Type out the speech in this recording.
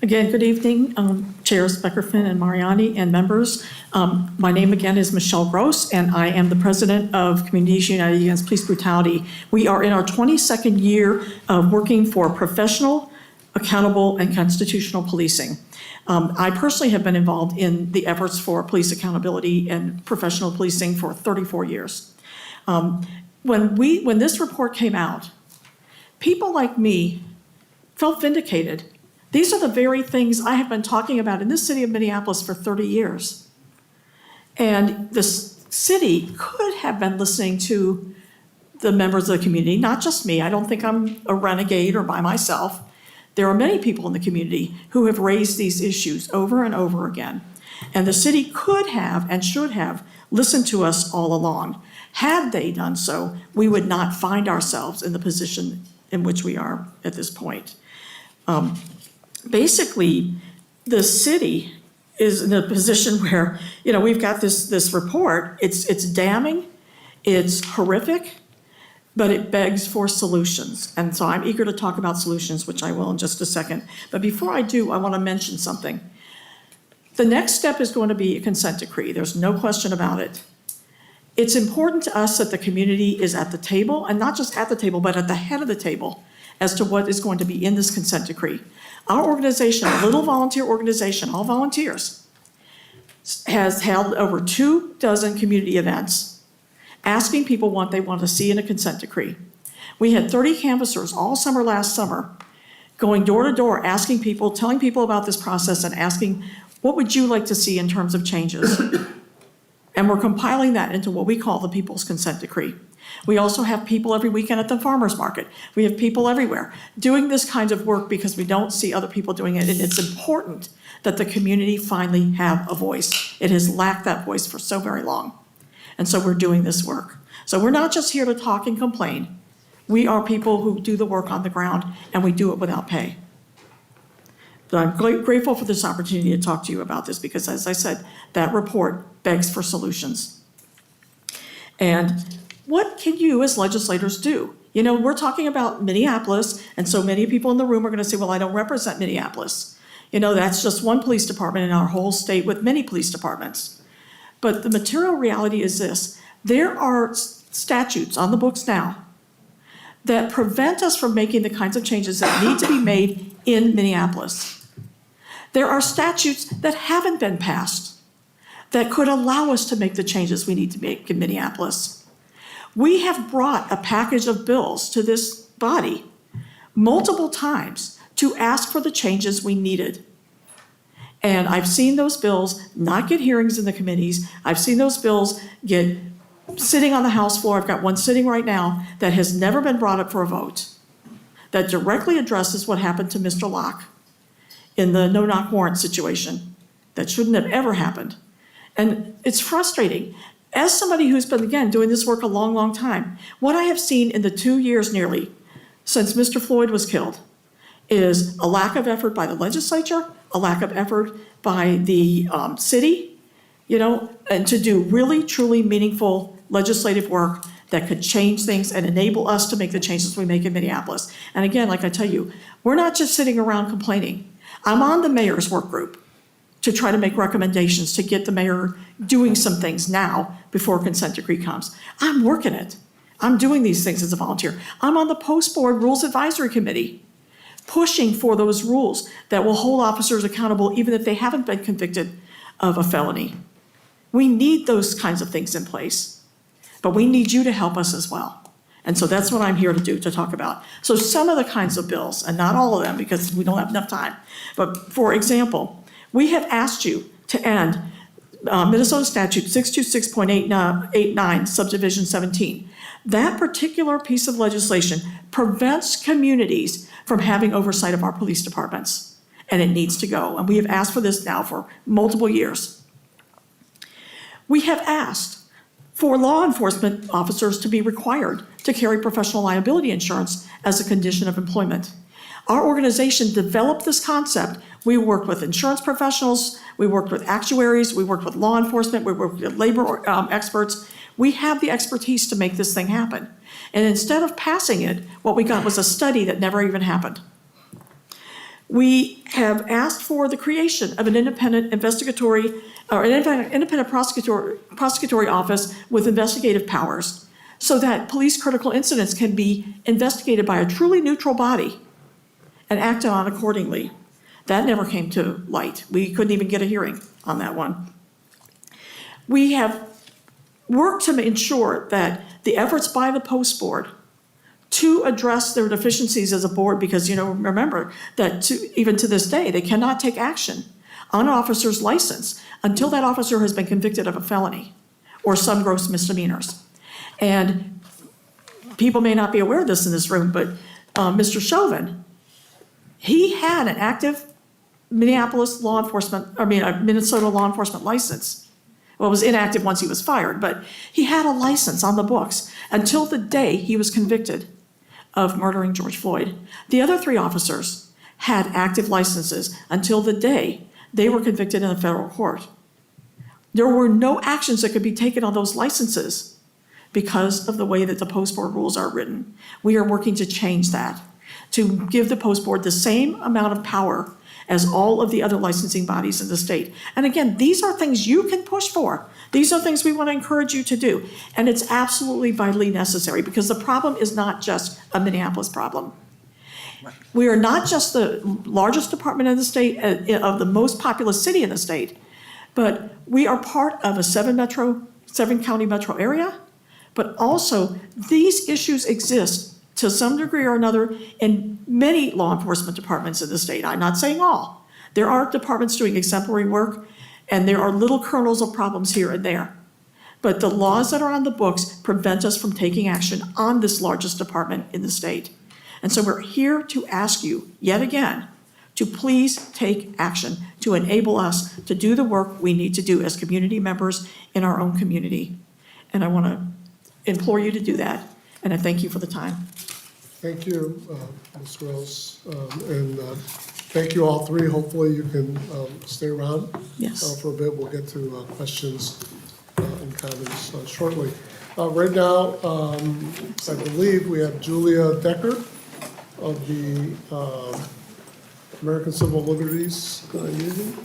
Again, good evening, Chairs Beckerfin and Mariani and members. My name again is Michelle Gross, and I am the president of Communities United Against Police Brutality. We are in our 22nd year of working for professional, accountable, and constitutional policing. I personally have been involved in the efforts for police accountability and professional policing for 34 years. When this report came out, people like me felt vindicated. These are the very things I have been talking about in this city of Minneapolis for 30 years. And the city could have been listening to the members of the community, not just me. I don't think I'm a renegade or by myself. There are many people in the community who have raised these issues over and over again. And the city could have and should have listened to us all along. Had they done so, we would not find ourselves in the position in which we are at this point. Basically, the city is in a position where, we've got this report. It's damning, it's horrific, but it begs for solutions. And so I'm eager to talk about solutions, which I will in just a second. But before I do, I want to mention something. The next step is going to be a consent decree. There's no question about it. It's important to us that the community is at the table, and not just at the table, but at the head of the table as to what is going to be in this consent decree. Our organization, a little volunteer organization, all volunteers, has held over 24 community events asking people what they want to see in a consent decree. We had 30 canvassers all summer last summer going door to door, asking people, telling people about this process and asking, what would you like to see in terms of changes? And we're compiling that into what we call the People's Consent Decree. We also have people every weekend at the farmer's market. We have people everywhere doing this kind of work because we don't see other people doing it. And it's important that the community finally have a voice. It has lacked that voice for so very long. And so we're doing this work. So we're not just here to talk and complain. We are people who do the work on the ground, and we do it without pay. But I'm grateful for this opportunity to talk to you about this because, as I said, that report begs for solutions. And what can you as legislators do? We're talking about Minneapolis, and so many people in the room are going to say, well, I don't represent Minneapolis. That's just one police department in our whole state with many police departments. But the material reality is this. There are statutes on the books now that prevent us from making the kinds of changes that need to be made in Minneapolis. There are statutes that haven't been passed that could allow us to make the changes we need to make in Minneapolis. We have brought a package of bills to this body multiple times to ask for the changes we needed. And I've seen those bills not get hearings in the committees. I've seen those bills get sitting on the House floor. I've got one sitting right now that has never been brought up for a vote that directly addresses what happened to Mr. Locke in the no-knock warrant situation that shouldn't have ever happened. And it's frustrating. As somebody who's been, again, doing this work a long, long time, what I have seen in the 2 years nearly since Mr. Floyd was killed is a lack of effort by the legislature, a lack of effort by the city, and to do really, truly meaningful legislative work that could change things and enable us to make the changes we make in Minneapolis. And again, like I tell you, we're not just sitting around complaining. I'm on the mayor's work group to try to make recommendations to get the mayor doing some things now before consent decree comes. I'm working it. I'm doing these things as a volunteer. I'm on the Post Board Rules Advisory Committee, pushing for those rules that will hold officers accountable even if they haven't been convicted of a felony. We need those kinds of things in place, but we need you to help us as well. And so that's what I'm here to do, to talk about. So some of the kinds of bills, and not all of them because we don't have enough time, but for example, we have asked you to end Minnesota Statute 626.89, Subdivision 17. That particular piece of legislation prevents communities from having oversight of our police departments, and it needs to go. And we have asked for this now for multiple years. We have asked for law enforcement officers to be required to carry professional liability insurance as a condition of employment. Our organization developed this concept. We worked with insurance professionals, we worked with actuaries, we worked with law enforcement, we worked with labor experts. We have the expertise to make this thing happen. And instead of passing it, what we got was a study that never even happened. We have asked for the creation of an independent investigatory, or an independent prosecutory office with investigative powers, so that police critical incidents can be investigated by a truly neutral body and acted on accordingly. That never came to light. We couldn't even get a hearing on that one. We have worked to ensure that the efforts by the Post Board to address their deficiencies as a board, because, remember that even to this day, they cannot take action on an officer's license until that officer has been convicted of a felony or some gross misdemeanors. And people may not be aware of this in this room, but Mr. Chauvin, he had an active Minneapolis Minnesota law enforcement license. Well, it was inactive once he was fired, but he had a license on the books until the day he was convicted of murdering George Floyd. The other 3 officers had active licenses until the day they were convicted in a federal court. There were no actions that could be taken on those licenses because of the way that the Post Board rules are written. We are working to change that, to give the Post Board the same amount of power as all of the other licensing bodies in the state. And again, these are things you can push for. These are things we want to encourage you to do. And it's absolutely vitally necessary, because the problem is not just a Minneapolis problem. We are not just the largest department in the state, of the most populous city in the state, but we are part of a 7-county metro area. But also, these issues exist to some degree or another in many law enforcement departments in the state. I'm not saying all. There are departments doing exemplary work, and there are little kernels of problems here and there. But the laws that are on the books prevent us from taking action on this largest department in the state. And so we're here to ask you, yet again, to please take action to enable us to do the work we need to do as community members in our own community. And I want to implore you to do that, and I thank you for the time. Thank you, Ms. Rose, and thank you all 3. Hopefully you can stay around for a bit. We'll get to questions and comments shortly. Right now, I believe we have Julia Decker of the American Civil Liberties Union.